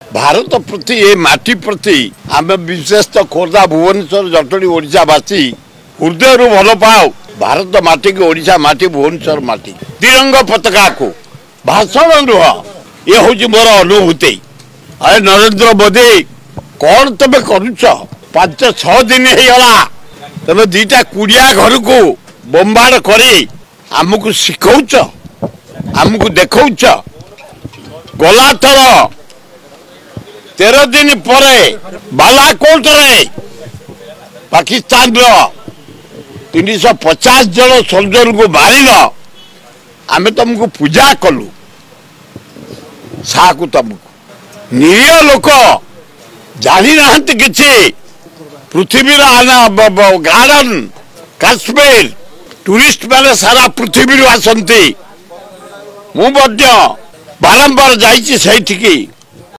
भारत प्रति ये माटी प्रति आम विशेषतः खोर्धा भुवनेश्वर जटणी ओडावासी हृदय भल पाओ भारत माटी की ओडिशा माटी भुवनेश्वर माटी तिरंगा पताका को भाषण नुह ये हूँ मोर अनुभूति। अरे नरेंद्र मोदी कौन तुम करुच 5-6 दिन होगा तुम दीटा कुड़िया घर को बोम्बाड़ करी आमको शिखौच आमको देखौच। गला थर 13 दिन पर बालाकोट रे पाकिस्तान 350 जन सोल्जर को मारिल आमे तुमको पूजा कलु साकु तुमको निरीह लोक जानी ना किसी पृथ्वी गार्डन काश्मीर टूरिस्ट मैंने सारा पृथ्वी आसती मु बारंबार जाइए।